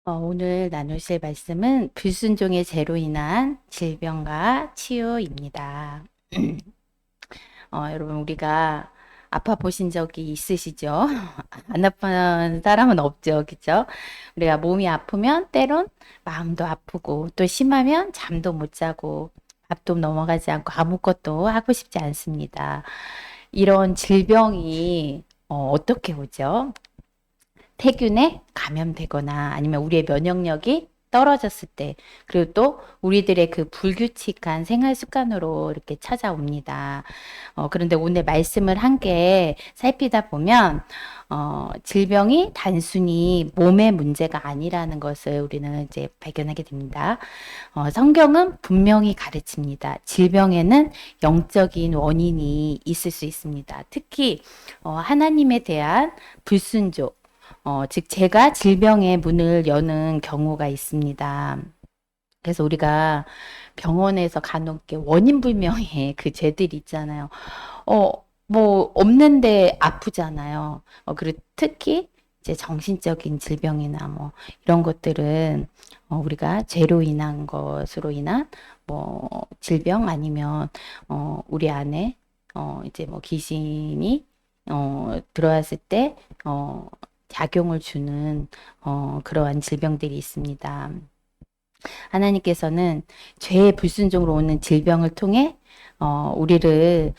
오늘 나누실 말씀은 불순종의 죄로 인한 질병과 치유입니다. 여러분, 우리가 아파 보신 적이 있으시죠? 안 아픈 사람은 없죠, 그죠? 우리가 몸이 아프면 때론 마음도 아프고, 또 심하면 잠도 못 자고, 밥도 넘어가지 않고 아무것도 하고 싶지 않습니다. 이런 질병이 어떻게 오죠? 세균에 감염되거나 아니면 우리의 면역력이 떨어졌을 때, 그리고 또 우리들의 그 불규칙한 생활 습관으로 이렇게 찾아옵니다. 그런데 오늘 말씀을 한 개 살피다 보면, 질병이 단순히 몸의 문제가 아니라는 것을 우리는 이제 발견하게 됩니다. 성경은 분명히 가르칩니다. 질병에는 영적인 원인이 있을 수 있습니다. 특히, 하나님에 대한 불순종, 즉 제가 질병의 문을 여는 경우가 있습니다. 그래서 우리가 병원에서 간혹 이렇게 원인 불명의 그 죄들이 있잖아요. 뭐 없는데 아프잖아요. 그리고 특히 이제 정신적인 질병이나 뭐 이런 것들은 우리가 죄로 인한 것으로 인한 뭐 질병 아니면 우리 안에 이제 뭐 귀신이 들어왔을 때 작용을 주는 그러한 질병들이 있습니다. 하나님께서는 죄의 불순종으로 오는 질병을 통해 우리를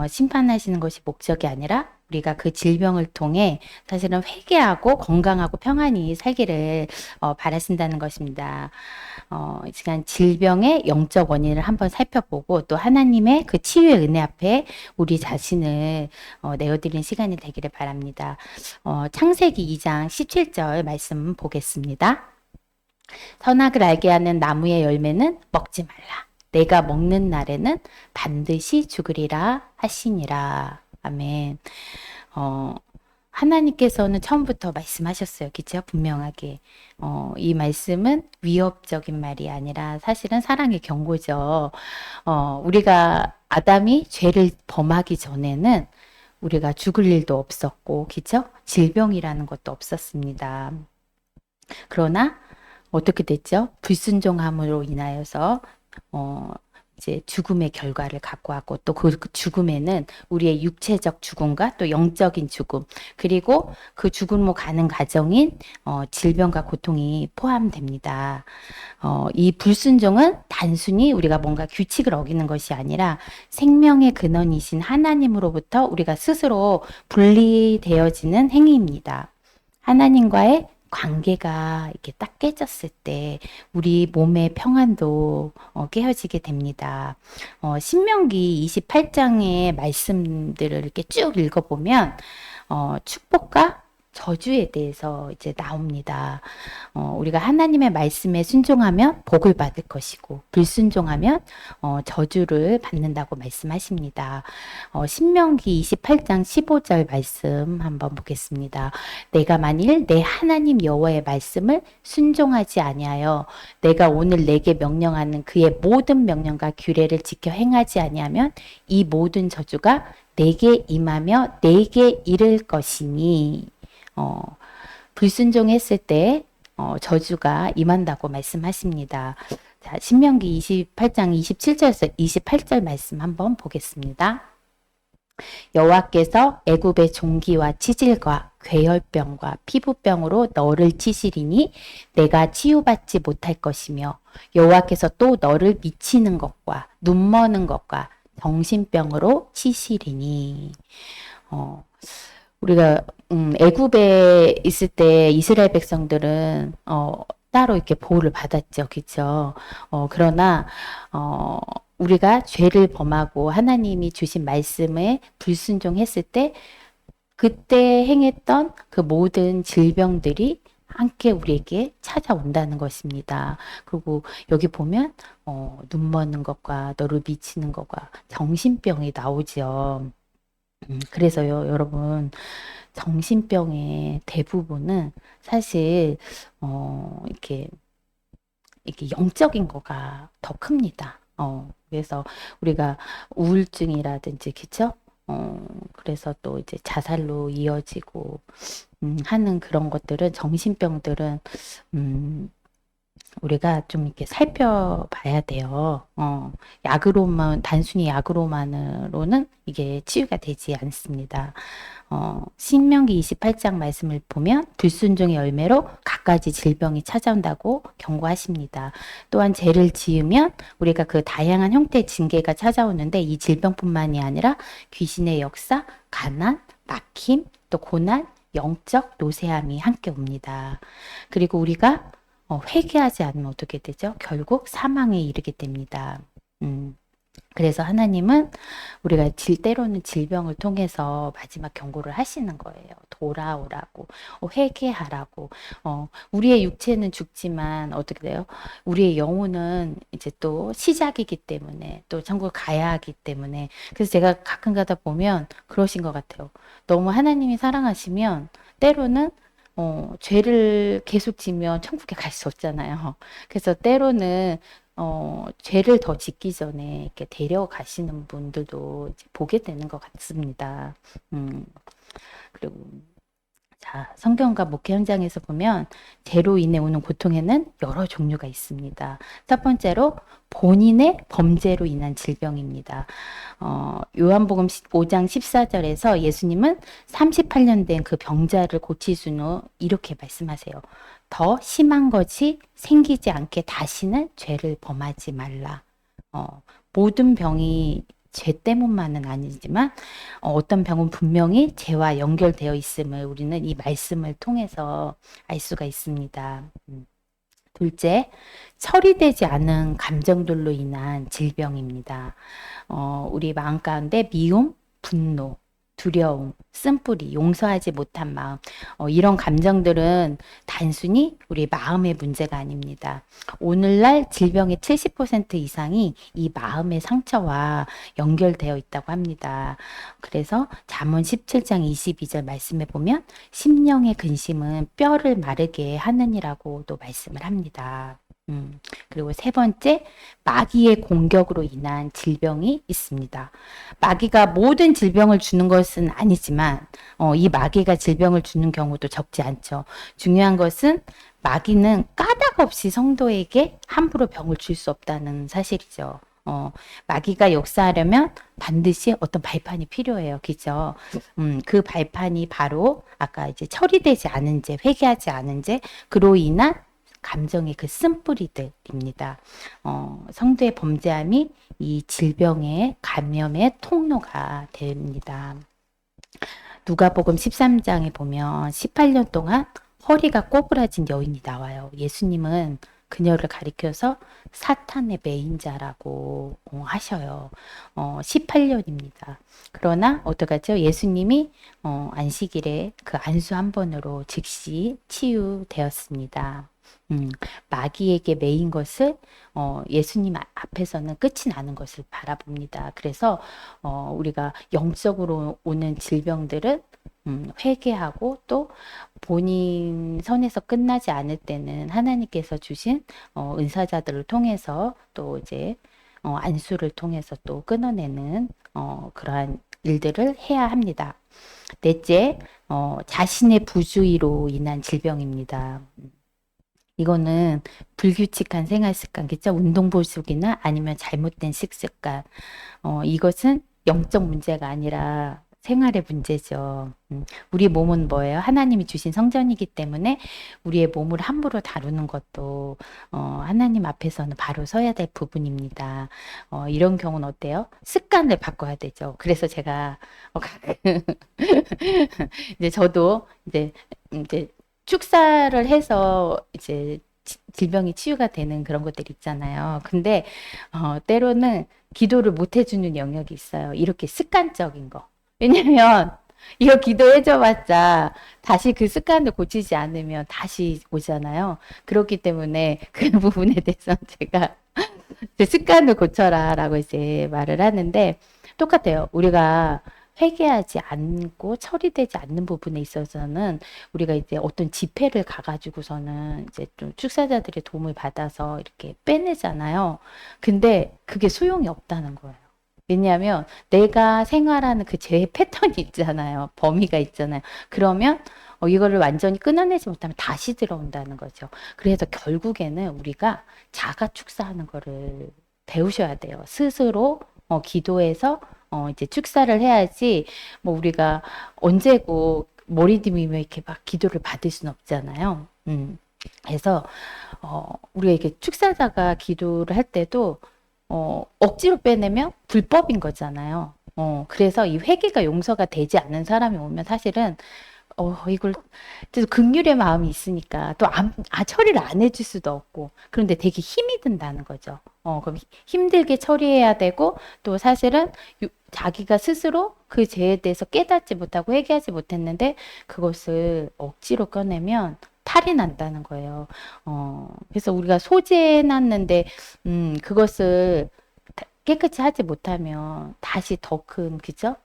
심판하시는 것이 목적이 아니라 우리가 그 질병을 통해 사실은 회개하고 건강하고 평안히 살기를 바라신다는 것입니다. 이 시간 질병의 영적 원인을 한번 살펴보고 또 하나님의 그 치유의 은혜 앞에 우리 자신을 내어드리는 시간이 되기를 바랍니다. 창세기 2장 17절 말씀 보겠습니다. 선악을 알게 하는 나무의 열매는 먹지 말라. 내가 먹는 날에는 반드시 죽으리라 하시니라. 아멘. 어, 하나님께서는 처음부터 말씀하셨어요. 그죠? 분명하게. 이 말씀은 위협적인 말이 아니라 사실은 사랑의 경고죠. 우리가 아담이 죄를 범하기 전에는 우리가 죽을 일도 없었고, 그죠? 질병이라는 것도 없었습니다. 그러나 어떻게 됐죠? 불순종함으로 인하여서 어 이제 죽음의 결과를 갖고 왔고 또 그 죽음에는 우리의 육체적 죽음과 또 영적인 죽음 그리고 그 죽음으로 가는 과정인 질병과 고통이 포함됩니다. 이 불순종은 단순히 우리가 뭔가 규칙을 어기는 것이 아니라 생명의 근원이신 하나님으로부터 우리가 스스로 분리되어지는 행위입니다. 하나님과의 관계가 이렇게 딱 깨졌을 때 우리 몸의 평안도 깨어지게 됩니다. 신명기 28장의 말씀들을 이렇게 쭉 읽어보면 축복과 저주에 대해서 이제 나옵니다. 우리가 하나님의 말씀에 순종하면 복을 받을 것이고 불순종하면 저주를 받는다고 말씀하십니다. 신명기 28장 15절 말씀 한번 보겠습니다. 내가 만일 내 하나님 여호와의 말씀을 순종하지 아니하여 내가 오늘 내게 명령하는 그의 모든 명령과 규례를 지켜 행하지 아니하면 이 모든 저주가 내게 임하며 내게 이를 것이니 불순종했을 때 저주가 임한다고 말씀하십니다. 자, 신명기 28장 27절에서 28절 말씀 한번 보겠습니다. 여호와께서 애굽의 종기와 치질과 괴혈병과 피부병으로 너를 치시리니 내가 치유받지 못할 것이며 여호와께서 또 너를 미치는 것과 눈머는 것과 정신병으로 치시리니 우리가 애굽에 있을 때 이스라엘 백성들은 따로 이렇게 보호를 받았죠, 그렇죠? 그러나 우리가 죄를 범하고 하나님이 주신 말씀에 불순종했을 때 그때 행했던 그 모든 질병들이 함께 우리에게 찾아온다는 것입니다. 그리고 여기 보면 눈 머는 것과 너를 미치는 것과 정신병이 나오죠. 그래서요, 여러분, 정신병의 대부분은 사실, 이렇게 영적인 거가 더 큽니다. 그래서 우리가 우울증이라든지, 그쵸? 그래서 또 이제 자살로 이어지고, 하는 그런 것들은, 정신병들은, 음, 우리가 좀 이렇게 살펴봐야 돼요. 약으로만, 단순히 약으로만으로는 이게 치유가 되지 않습니다. 신명기 28장 말씀을 보면 불순종의 열매로 갖가지 질병이 찾아온다고 경고하십니다. 또한 죄를 지으면 우리가 그 다양한 형태의 징계가 찾아오는데 이 질병뿐만이 아니라 귀신의 역사, 가난, 막힘, 또 고난, 영적 노쇠함이 함께 옵니다. 그리고 우리가 회개하지 않으면 어떻게 되죠? 결국 사망에 이르게 됩니다. 그래서 하나님은 우리가 때로는 질병을 통해서 마지막 경고를 하시는 거예요. 돌아오라고, 회개하라고. 우리의 육체는 죽지만 어떻게 돼요? 우리의 영혼은 이제 또 시작이기 때문에 또 천국 가야 하기 때문에 그래서 제가 가끔 가다 보면 그러신 것 같아요. 너무 하나님이 사랑하시면 때로는 죄를 계속 지면 천국에 갈 수 없잖아요. 그래서 때로는 죄를 더 짓기 전에 이렇게 데려가시는 분들도 이제 보게 되는 것 같습니다. 음, 그리고 자, 성경과 목회 현장에서 보면 죄로 인해 오는 고통에는 여러 종류가 있습니다. 첫 번째로 본인의 범죄로 인한 질병입니다. 요한복음 5장 14절에서 예수님은 38년 된 그 병자를 고치신 후 이렇게 말씀하세요. 더 심한 것이 생기지 않게 다시는 죄를 범하지 말라. 모든 병이 죄 때문만은 아니지만 어떤 병은 분명히 죄와 연결되어 있음을 우리는 이 말씀을 통해서 알 수가 있습니다. 둘째, 처리되지 않은 감정들로 인한 질병입니다. 우리 마음 가운데 미움, 분노, 두려움, 쓴뿌리, 용서하지 못한 마음, 이런 감정들은 단순히 우리 마음의 문제가 아닙니다. 오늘날 질병의 70% 이상이 이 마음의 상처와 연결되어 있다고 합니다. 그래서 잠언 17장 22절 말씀에 보면 심령의 근심은 뼈를 마르게 하느니라고도 말씀을 합니다. 그리고 세 번째, 마귀의 공격으로 인한 질병이 있습니다. 마귀가 모든 질병을 주는 것은 아니지만, 이 마귀가 질병을 주는 경우도 적지 않죠. 중요한 것은 마귀는 까닭 없이 성도에게 함부로 병을 줄 수 없다는 사실이죠. 마귀가 역사하려면 반드시 어떤 발판이 필요해요. 그죠? 그 발판이 바로 아까 이제 처리되지 않은 죄, 회개하지 않은 죄, 그로 인한 감정의 그 쓴뿌리들입니다. 성도의 범죄함이 이 질병의 감염의 통로가 됩니다. 누가복음 13장에 보면 18년 동안 허리가 꼬부라진 여인이 나와요. 예수님은 그녀를 가리켜서 사탄의 매인자라고 하셔요. 18년입니다. 그러나 어떡하죠? 예수님이 안식일에 그 안수 한 번으로 즉시 치유되었습니다. 마귀에게 매인 것을 예수님 앞에서는 끝이 나는 것을 바라봅니다. 그래서 우리가 영적으로 오는 질병들은 회개하고 또 본인 선에서 끝나지 않을 때는 하나님께서 주신 은사자들을 통해서 또 이제 안수를 통해서 또 끊어내는 그러한 일들을 해야 합니다. 넷째, 자신의 부주의로 인한 질병입니다. 이거는 불규칙한 생활 습관이겠죠. 운동 부족이나 아니면 잘못된 식습관. 이것은 영적 문제가 아니라 생활의 문제죠. 우리 몸은 뭐예요? 하나님이 주신 성전이기 때문에 우리의 몸을 함부로 다루는 것도 하나님 앞에서는 바로 서야 될 부분입니다. 이런 경우는 어때요? 습관을 바꿔야 되죠. 그래서 제가 이제 저도 이제 축사를 해서 이제 질병이 치유가 되는 그런 것들 있잖아요. 근데 때로는 기도를 못 해주는 영역이 있어요. 이렇게 습관적인 거. 왜냐면 이거 기도해줘봤자 다시 그 습관을 고치지 않으면 다시 오잖아요. 그렇기 때문에 그 부분에 대해서 제가 제 습관을 고쳐라라고 이제 말을 하는데 똑같아요. 우리가 회개하지 않고 처리되지 않는 부분에 있어서는 우리가 이제 어떤 집회를 가가지고서는 이제 좀 축사자들의 도움을 받아서 이렇게 빼내잖아요. 근데 그게 소용이 없다는 거예요. 왜냐하면 내가 생활하는 그 죄의 패턴이 있잖아요. 범위가 있잖아요. 그러면 이거를 완전히 끊어내지 못하면 다시 들어온다는 거죠. 그래서 결국에는 우리가 자가 축사하는 거를 배우셔야 돼요. 스스로 기도해서 이제 축사를 해야지 뭐 우리가 언제고 머리 디미며 이렇게 막 기도를 받을 수는 없잖아요. 그래서 우리가 이렇게 축사자가 기도를 할 때도 억지로 빼내면 불법인 거잖아요. 그래서 이 회개가 용서가 되지 않는 사람이 오면 사실은 이걸 또 긍휼의 마음이 있으니까 또 처리를 안 해줄 수도 없고 그런데 되게 힘이 든다는 거죠. 그럼 힘들게 처리해야 되고 또 사실은 자기가 스스로 그 죄에 대해서 깨닫지 못하고 회개하지 못했는데 그것을 억지로 꺼내면 탈이 난다는 거예요. 그래서 우리가 소재해놨는데 그것을 깨끗이 하지 못하면 다시 더 큰, 그죠?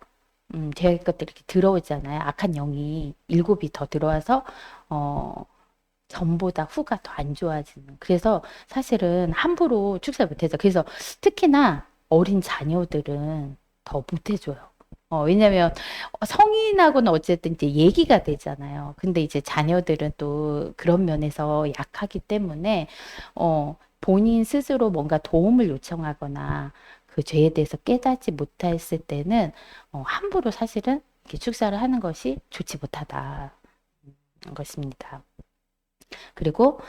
죄의 것들이 이렇게 들어오잖아요. 악한 영이 일곱이 더 들어와서, 전보다 후가 더 안 좋아지는. 그래서 사실은 함부로 축사 못해서. 그래서 특히나 어린 자녀들은 더 못해줘요. 왜냐면 성인하고는 어쨌든 이제 얘기가 되잖아요. 근데 이제 자녀들은 또 그런 면에서 약하기 때문에, 본인 스스로 뭔가 도움을 요청하거나 그 죄에 대해서 깨닫지 못했을 때는 함부로 사실은 이렇게 축사를 하는 것이 좋지 못하다 것입니다. 그리고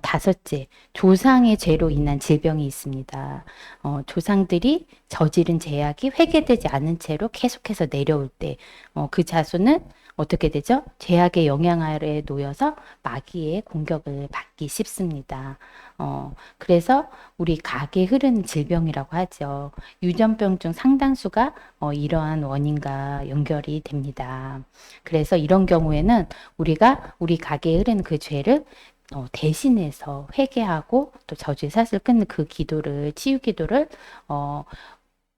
다섯째, 조상의 죄로 인한 질병이 있습니다. 조상들이 저지른 죄악이 회개되지 않은 채로 계속해서 내려올 때, 그 자손은 어떻게 되죠? 죄악의 영향 아래에 놓여서 마귀의 공격을 받기 쉽습니다. 그래서 우리 각에 흐르는 질병이라고 하죠. 유전병 중 상당수가 이러한 원인과 연결이 됩니다. 그래서 이런 경우에는 우리가 우리 각에 흐르는 그 죄를 대신해서 회개하고 또 저주의 사슬을 끊는 그 기도를 치유 기도를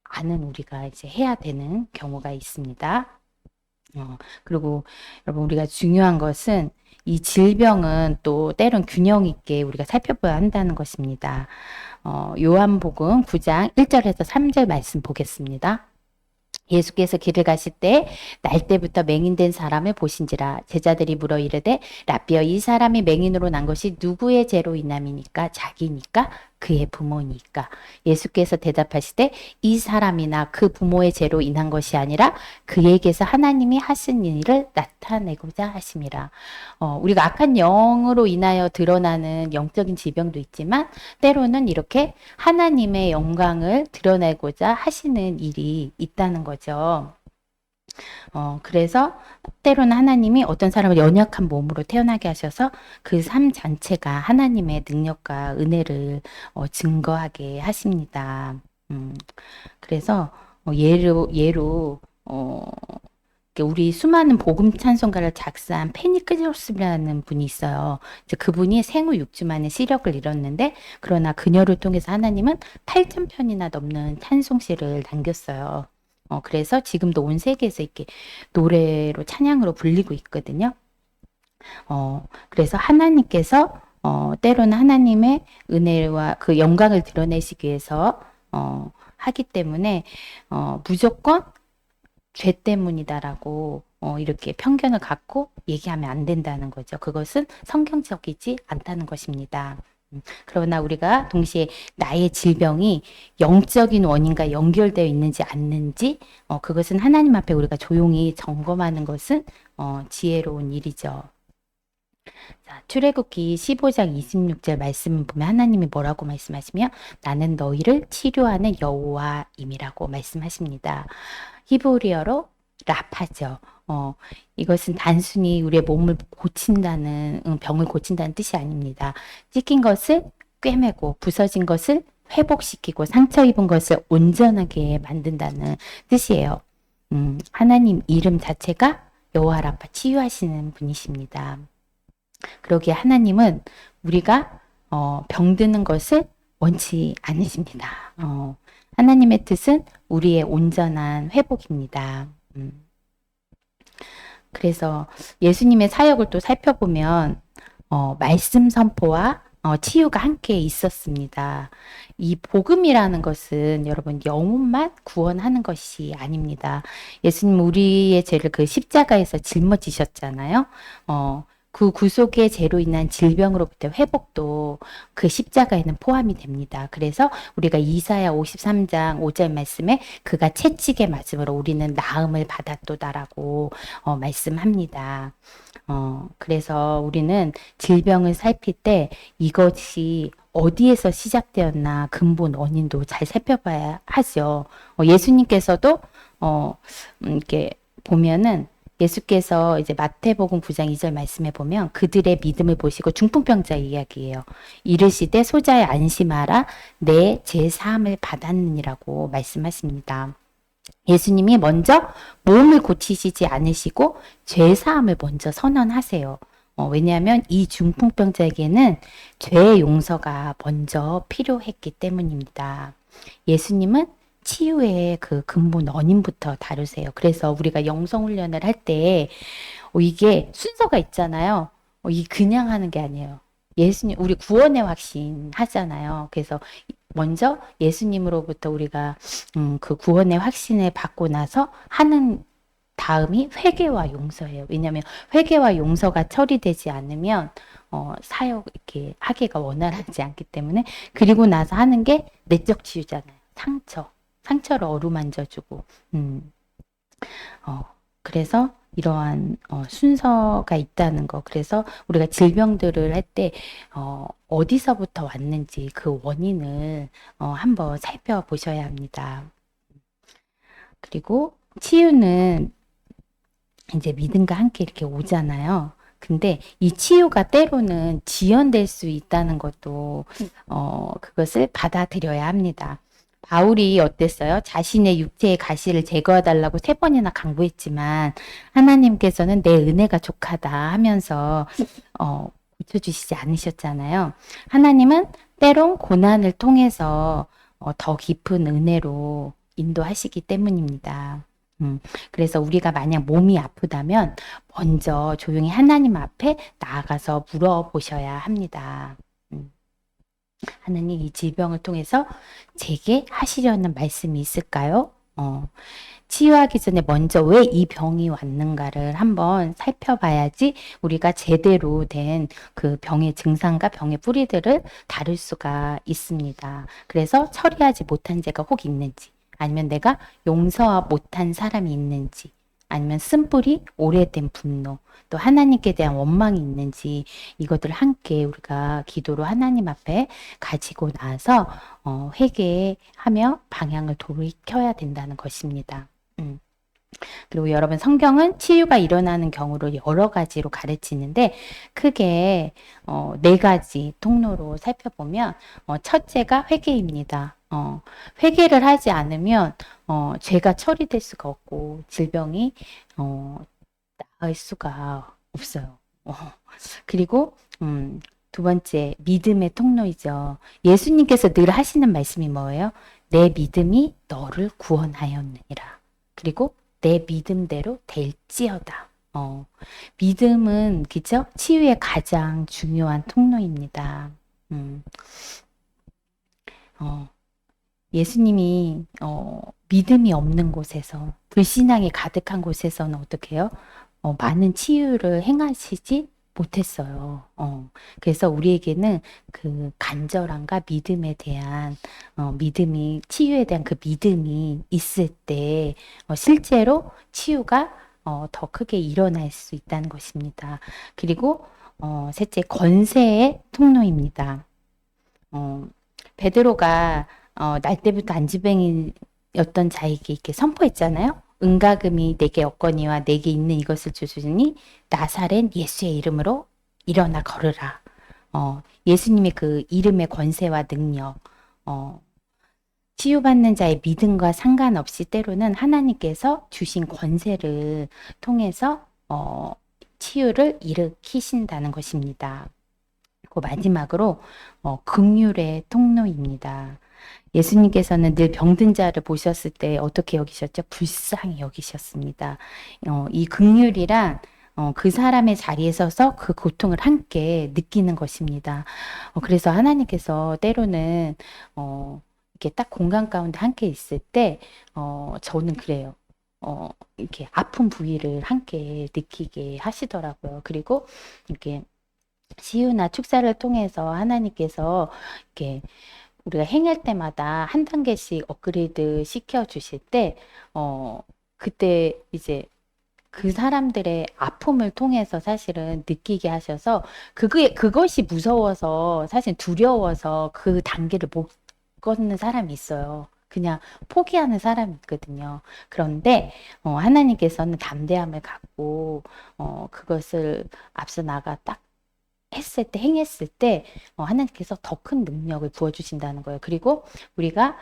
아는 우리가 이제 해야 되는 경우가 있습니다. 그리고 여러분 우리가 중요한 것은 이 질병은 또 때론 균형 있게 우리가 살펴봐야 한다는 것입니다. 요한복음 9장 1절에서 3절 말씀 보겠습니다. 예수께서 길을 가실 때 날때부터 맹인된 사람을 보신지라 제자들이 물어 이르되 라삐여 이 사람이 맹인으로 난 것이 누구의 죄로 인함이니까 자기니까 그의 부모니까 예수께서 대답하시되 이 사람이나 그 부모의 죄로 인한 것이 아니라 그에게서 하나님이 하신 일을 나타내고자 하심이라. 우리가 악한 영으로 인하여 드러나는 영적인 질병도 있지만 때로는 이렇게 하나님의 영광을 드러내고자 하시는 일이 있다는 거죠. 그래서 때로는 하나님이 어떤 사람을 연약한 몸으로 태어나게 하셔서 그 삶 자체가 하나님의 능력과 은혜를 증거하게 하십니다. 그래서 예로 우리 수많은 복음 찬송가를 작사한 페니 크로스라는 분이 있어요. 이제 그분이 생후 6주 만에 시력을 잃었는데 그러나 그녀를 통해서 하나님은 8,000편이나 넘는 찬송시를 남겼어요. 그래서 지금도 온 세계에서 이렇게 노래로 찬양으로 불리고 있거든요. 그래서 하나님께서 때로는 하나님의 은혜와 그 영광을 드러내시기 위해서 하기 때문에 무조건 죄 때문이다라고 이렇게 편견을 갖고 얘기하면 안 된다는 거죠. 그것은 성경적이지 않다는 것입니다. 그러나 우리가 동시에 나의 질병이 영적인 원인과 연결되어 있는지 않는지 그것은 하나님 앞에 우리가 조용히 점검하는 것은 지혜로운 일이죠. 자, 출애굽기 15장 26절 말씀을 보면 하나님이 뭐라고 말씀하시며 나는 너희를 치료하는 여호와임이라고 말씀하십니다. 히브리어로 라파죠. 이것은 단순히 우리의 몸을 고친다는, 병을 고친다는 뜻이 아닙니다. 찢긴 것을 꿰매고 부서진 것을 회복시키고 상처 입은 것을 온전하게 만든다는 뜻이에요. 하나님 이름 자체가 여호와 라파 치유하시는 분이십니다. 그러기에 하나님은 우리가 병드는 것을 원치 않으십니다. 하나님의 뜻은 우리의 온전한 회복입니다. 그래서 예수님의 사역을 또 살펴보면 말씀 선포와 치유가 함께 있었습니다. 이 복음이라는 것은 여러분 영혼만 구원하는 것이 아닙니다. 예수님 우리의 죄를 그 십자가에서 짊어지셨잖아요. 그 구속의 죄로 인한 질병으로부터 회복도 그 십자가에는 포함이 됩니다. 그래서 우리가 이사야 53장 5절 말씀에 그가 채찍에 맞음으로 우리는 나음을 받았도다라고 말씀합니다. 그래서 우리는 질병을 살필 때 이것이 어디에서 시작되었나 근본 원인도 잘 살펴봐야 하죠. 예수님께서도 이렇게 보면은 예수께서 이제 마태복음 9장 2절 말씀에 보면 그들의 믿음을 보시고 중풍병자 이야기예요. 이르시되 소자에 안심하라 내 죄 사함을 받았느니라고 말씀하십니다. 예수님이 먼저 몸을 고치시지 않으시고 죄 사함을 먼저 선언하세요. 왜냐하면 이 중풍병자에게는 죄의 용서가 먼저 필요했기 때문입니다. 예수님은 치유의 그 근본 원인부터 다루세요. 그래서 우리가 영성훈련을 할 때 이게 순서가 있잖아요. 이 그냥 하는 게 아니에요. 예수님, 우리 구원의 확신 하잖아요. 그래서 먼저 예수님으로부터 우리가 그 구원의 확신을 받고 나서 하는 다음이 회개와 용서예요. 왜냐하면 회개와 용서가 처리되지 않으면 사역 이렇게 하기가 원활하지 않기 때문에 그리고 나서 하는 게 내적 치유잖아요. 상처를 어루만져주고 그래서 이러한 순서가 있다는 거. 그래서 우리가 질병들을 할 때 어디서부터 왔는지 그 원인을 한번 살펴보셔야 합니다. 그리고 치유는 이제 믿음과 함께 이렇게 오잖아요. 근데 이 치유가 때로는 지연될 수 있다는 것도 그것을 받아들여야 합니다. 바울이 어땠어요? 자신의 육체의 가시를 제거해달라고 3번이나 강구했지만 하나님께서는 내 은혜가 족하다 하면서 고쳐주시지 않으셨잖아요. 하나님은 때론 고난을 통해서 더 깊은 은혜로 인도하시기 때문입니다. 그래서 우리가 만약 몸이 아프다면 먼저 조용히 하나님 앞에 나아가서 물어보셔야 합니다. 하나님 이 질병을 통해서 제게 하시려는 말씀이 있을까요? 치유하기 전에 먼저 왜 이 병이 왔는가를 한번 살펴봐야지 우리가 제대로 된 그 병의 증상과 병의 뿌리들을 다룰 수가 있습니다. 그래서 처리하지 못한 죄가 혹 있는지 아니면 내가 용서 못한 사람이 있는지 아니면 쓴뿌리 오래된 분노 또 하나님께 대한 원망이 있는지 이것들을 함께 우리가 기도로 하나님 앞에 가지고 나서 회개하며 방향을 돌이켜야 된다는 것입니다. 그리고 여러분 성경은 치유가 일어나는 경우를 여러 가지로 가르치는데 크게 4가지 통로로 살펴보면 첫째가 회개입니다. 회개를 하지 않으면 죄가 처리될 수가 없고 질병이 나을 수가 없어요. 그리고 2번째 믿음의 통로이죠. 예수님께서 늘 하시는 말씀이 뭐예요? 내 믿음이 너를 구원하였느니라. 그리고 내 믿음대로 될지어다. 믿음은 그죠? 치유의 가장 중요한 통로입니다. 예수님이 믿음이 없는 곳에서 불신앙이 가득한 곳에서는 어떻게 해요? 많은 치유를 행하시지 못했어요. 그래서 우리에게는 그 간절함과 믿음에 대한 믿음이 치유에 대한 그 믿음이 있을 때 실제로 치유가 더 크게 일어날 수 있다는 것입니다. 그리고 셋째 권세의 통로입니다. 베드로가 날 때부터 안지병이었던 자에게 이렇게 선포했잖아요. 은가금이 내게 없거니와 내게 있는 이것을 주시니 나사렛 예수의 이름으로 일어나 걸으라. 예수님의 그 이름의 권세와 능력, 치유받는 자의 믿음과 상관없이 때로는 하나님께서 주신 권세를 통해서 치유를 일으키신다는 것입니다. 그리고 마지막으로 긍휼의 통로입니다. 예수님께서는 늘 병든 자를 보셨을 때 어떻게 여기셨죠? 불쌍히 여기셨습니다. 이 긍휼이란 그 사람의 자리에 서서 그 고통을 함께 느끼는 것입니다. 그래서 하나님께서 때로는 이렇게 딱 공간 가운데 함께 있을 때, 저는 그래요. 이렇게 아픈 부위를 함께 느끼게 하시더라고요. 그리고 이렇게 시유나 축사를 통해서 하나님께서 이렇게 우리가 행할 때마다 한 단계씩 업그레이드 시켜 주실 때, 그때 이제 그 사람들의 아픔을 통해서 사실은 느끼게 하셔서 그것이 무서워서 사실 두려워서 그 단계를 못 걷는 사람이 있어요. 그냥 포기하는 사람이 있거든요. 그런데 하나님께서는 담대함을 갖고 그것을 앞서 나가 딱 했을 때, 행했을 때, 하나님께서 더 큰 능력을 부어주신다는 거예요. 그리고 우리가,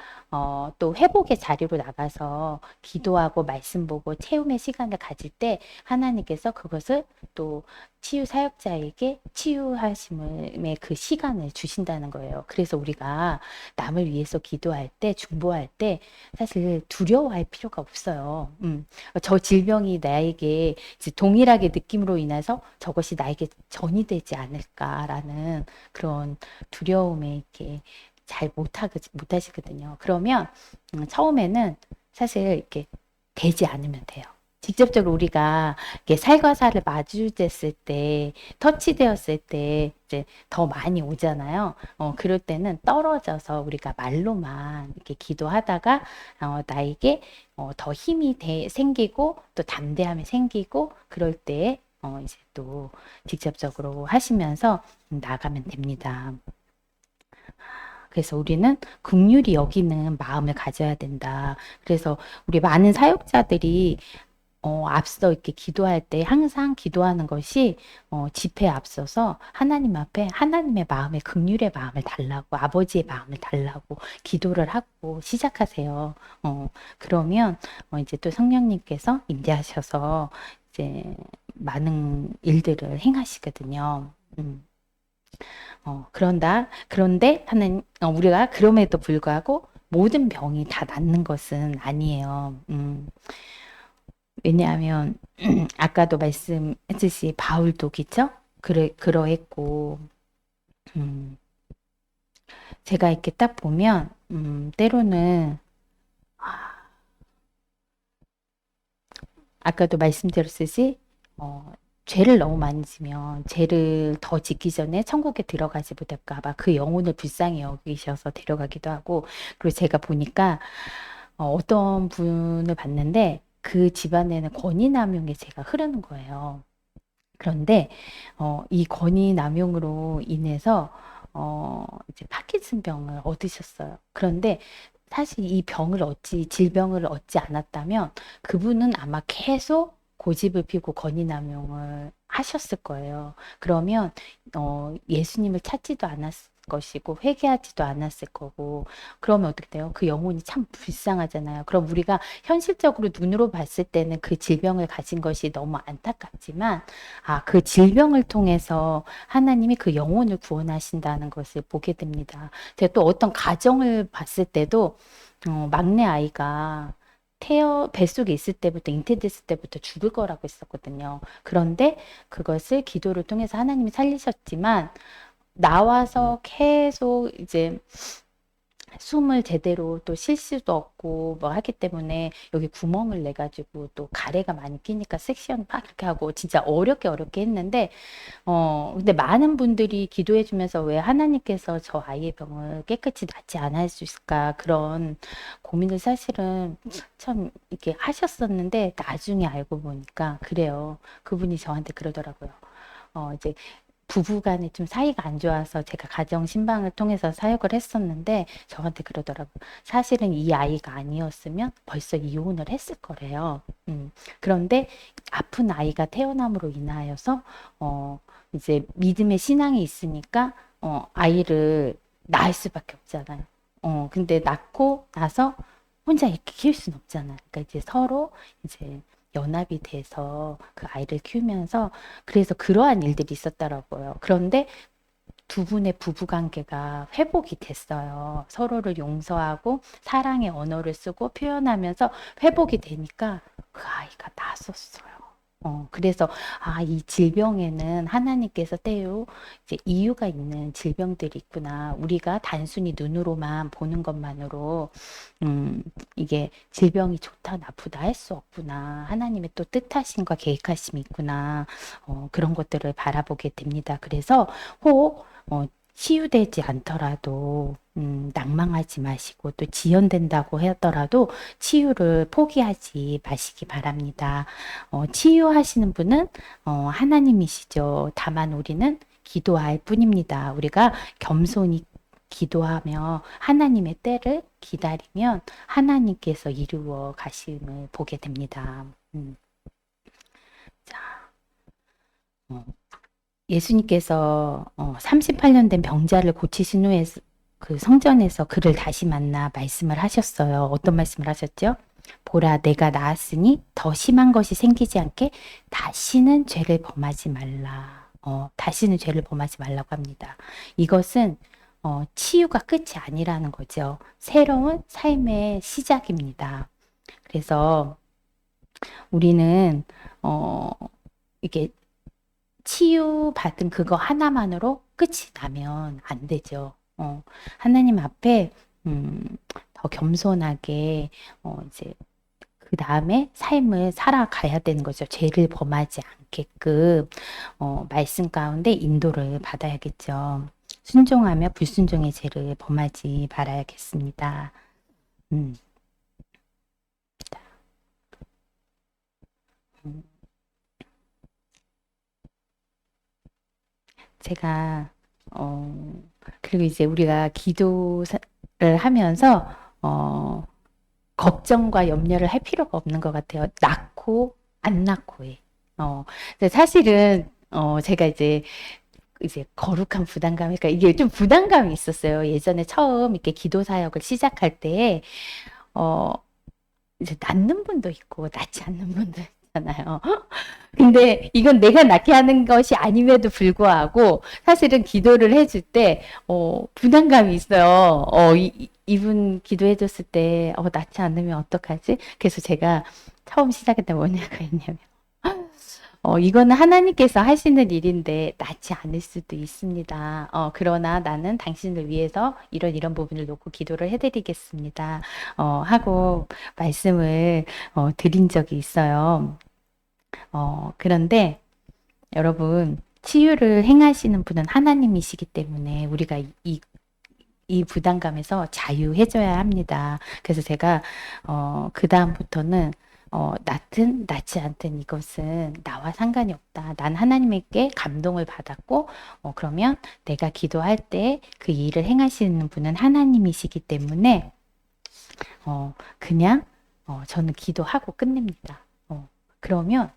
또 회복의 자리로 나가서 기도하고 말씀 보고 체험의 시간을 가질 때, 하나님께서 그것을 또 치유 사역자에게 치유하심의 그 시간을 주신다는 거예요. 그래서 우리가 남을 위해서 기도할 때, 중보할 때, 사실 두려워할 필요가 없어요. 저 질병이 나에게 이제 동일하게 느낌으로 인해서 저것이 나에게 전이 되지 않을까라는 그런 두려움에 이렇게 잘 못하시거든요. 그러면 처음에는 사실 이렇게 되지 않으면 돼요. 직접적으로 우리가 이렇게 살과 살을 마주했을 때, 터치되었을 때 이제 더 많이 오잖아요. 그럴 때는 떨어져서 우리가 말로만 이렇게 기도하다가 나에게 더 힘이 생기고 또 담대함이 생기고 그럴 때 이제 또 직접적으로 하시면서 나가면 됩니다. 그래서 우리는 긍휼히 여기는 마음을 가져야 된다. 그래서 우리 많은 사역자들이 앞서 이렇게 기도할 때 항상 기도하는 것이 집회에 앞서서 하나님 앞에 하나님의 마음에 긍휼의 마음을 달라고 아버지의 마음을 달라고 기도를 하고 시작하세요. 그러면 이제 또 성령님께서 임재하셔서 이제 많은 일들을 행하시거든요. 그런데 우리가 그럼에도 불구하고 모든 병이 다 낫는 것은 아니에요. 왜냐하면 아까도 말씀했듯이 바울도 그쵸? 그러했고 음, 제가 이렇게 딱 보면 때로는 아까도 말씀드렸듯이 죄를 너무 많이 지면 죄를 더 짓기 전에 천국에 들어가지 못할까 봐 그 영혼을 불쌍히 여기셔서 데려가기도 하고 그리고 제가 보니까 어떤 분을 봤는데 그 집안에는 권위남용의 죄가 흐르는 거예요. 그런데 이 권위남용으로 인해서 이제 파킨슨병을 얻으셨어요. 그런데 사실 이 질병을 얻지 않았다면 그분은 아마 계속 고집을 피우고 권위남용을 하셨을 거예요. 그러면 예수님을 찾지도 않았을 것이고 회개하지도 않았을 거고 그러면 어떻게 돼요? 그 영혼이 참 불쌍하잖아요. 그럼 우리가 현실적으로 눈으로 봤을 때는 그 질병을 가진 것이 너무 안타깝지만 그 질병을 통해서 하나님이 그 영혼을 구원하신다는 것을 보게 됩니다. 제가 또 어떤 가정을 봤을 때도 막내 아이가 뱃속에 있을 때부터 잉태됐을 때부터 죽을 거라고 했었거든요. 그런데 그것을 기도를 통해서 하나님이 살리셨지만 나와서 계속 이제 숨을 제대로 또 쉴 수도 없고 뭐 하기 때문에 여기 구멍을 내 가지고 또 가래가 많이 끼니까 섹션 막 이렇게 하고 진짜 어렵게 했는데 근데 많은 분들이 기도해 주면서 왜 하나님께서 저 아이의 병을 깨끗이 낫지 않을 수 있을까 그런 고민을 사실은 참 이렇게 하셨었는데 나중에 알고 보니까 그래요. 그분이 저한테 그러더라고요. 이제 부부간에 좀 사이가 안 좋아서 제가 가정 신방을 통해서 사역을 했었는데 저한테 그러더라고요. 사실은 이 아이가 아니었으면 벌써 이혼을 했을 거래요. 그런데 아픈 아이가 태어남으로 인하여서 이제 믿음의 신앙이 있으니까 아이를 낳을 수밖에 없잖아요. 근데 낳고 나서 혼자 이렇게 키울 수는 없잖아요. 그러니까 이제 서로 이제 연합이 돼서 그 아이를 키우면서 그래서 그러한 일들이 있었더라고요. 그런데 두 분의 부부 관계가 회복이 됐어요. 서로를 용서하고 사랑의 언어를 쓰고 표현하면서 회복이 되니까 그 아이가 낳았었어요. 그래서, 이 질병에는 하나님께서 때로 이제 이유가 있는 질병들이 있구나. 우리가 단순히 눈으로만 보는 것만으로, 이게 질병이 좋다, 나쁘다 할 수 없구나. 하나님의 또 뜻하심과 계획하심이 있구나. 그런 것들을 바라보게 됩니다. 그래서 혹, 치유되지 않더라도, 낭망하지 마시고, 또 지연된다고 하더라도 치유를 포기하지 마시기 바랍니다. 치유하시는 분은 하나님이시죠. 다만 우리는 기도할 뿐입니다. 우리가 겸손히 기도하며 하나님의 때를 기다리면 하나님께서 이루어 가심을 보게 됩니다. 자, 어, 예수님께서 38년 된 병자를 고치신 후에 그 성전에서 그를 다시 만나 말씀을 하셨어요. 어떤 말씀을 하셨죠? 보라, 내가 나았으니 더 심한 것이 생기지 않게 다시는 죄를 범하지 말라. 다시는 죄를 범하지 말라고 합니다. 이것은 치유가 끝이 아니라는 거죠. 새로운 삶의 시작입니다. 그래서 우리는 이게 치유받은 그거 하나만으로 끝이 나면 안 되죠. 하나님 앞에 더 겸손하게 이제 그 다음에 삶을 살아가야 되는 거죠. 죄를 범하지 않게끔 말씀 가운데 인도를 받아야겠죠. 순종하며 불순종의 죄를 범하지 말아야겠습니다. 음. 제가 그리고 이제 우리가 기도를 하면서 걱정과 염려를 할 필요가 없는 것 같아요. 낳고 안 낳고에. 근데 사실은 제가 이제 거룩한 부담감, 그러니까 이게 좀 부담감이 있었어요. 예전에 처음 이렇게 기도 사역을 시작할 때, 이제 낳는 분도 있고, 낳지 않는 분도 있잖아요. 근데 이건 내가 낳게 하는 것이 아님에도 불구하고, 사실은 기도를 해줄 때, 부담감이 있어요. 이분 기도해줬을 때, 낳지 않으면 어떡하지? 그래서 제가 처음 시작했던 뭐냐가 있냐면, 이거는 하나님께서 하시는 일인데 낳지 않을 수도 있습니다. 그러나 나는 당신을 위해서 이런 부분을 놓고 기도를 해드리겠습니다. 하고 말씀을 드린 적이 있어요. 그런데 여러분, 치유를 행하시는 분은 하나님이시기 때문에 우리가 이 부담감에서 자유해져야 합니다. 그래서 제가 그 다음부터는 낳든 낳지 않든 이것은 나와 상관이 없다. 난 하나님께 감동을 받았고 그러면 내가 기도할 때 그 일을 행하시는 분은 하나님이시기 때문에 그냥 저는 기도하고 끝냅니다. 그러면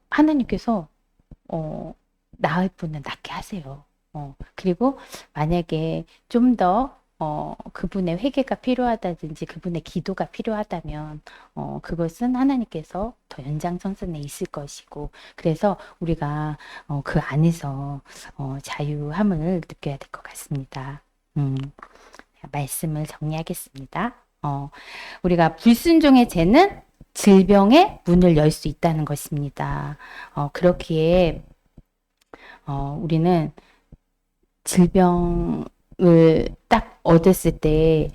하나님께서 낳을 분은 낳게 하세요. 그리고 만약에 좀 더 그분의 회개가 필요하다든지 그분의 기도가 필요하다면 그것은 하나님께서 더 연장선상에 있을 것이고 그래서 우리가 그 안에서 자유함을 느껴야 될 것 같습니다. 말씀을 정리하겠습니다. 우리가 불순종의 죄는 질병의 문을 열 수 있다는 것입니다. 그렇기에 우리는 질병을 딱 얻었을 때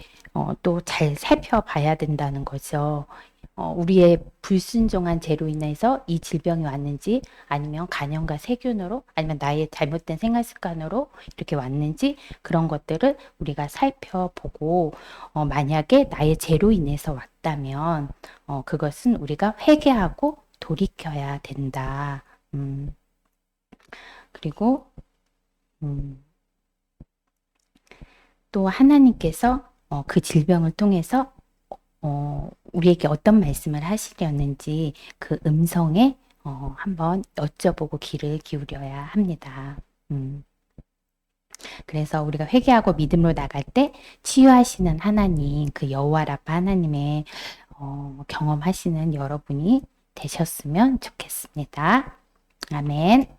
또 잘 살펴봐야 된다는 거죠. 우리의 불순종한 죄로 인해서 이 질병이 왔는지 아니면 간염과 세균으로 아니면 나의 잘못된 생활 습관으로 이렇게 왔는지 그런 것들을 우리가 살펴보고 만약에 나의 죄로 인해서 왔다면 그것은 우리가 회개하고 돌이켜야 된다. 그리고 또 하나님께서 그 질병을 통해서 우리에게 어떤 말씀을 하시려는지 그 음성에 한번 여쭤보고 귀를 기울여야 합니다. 그래서 우리가 회개하고 믿음으로 나갈 때 치유하시는 하나님, 그 여호와 라파 하나님의 경험하시는 여러분이 되셨으면 좋겠습니다. 아멘.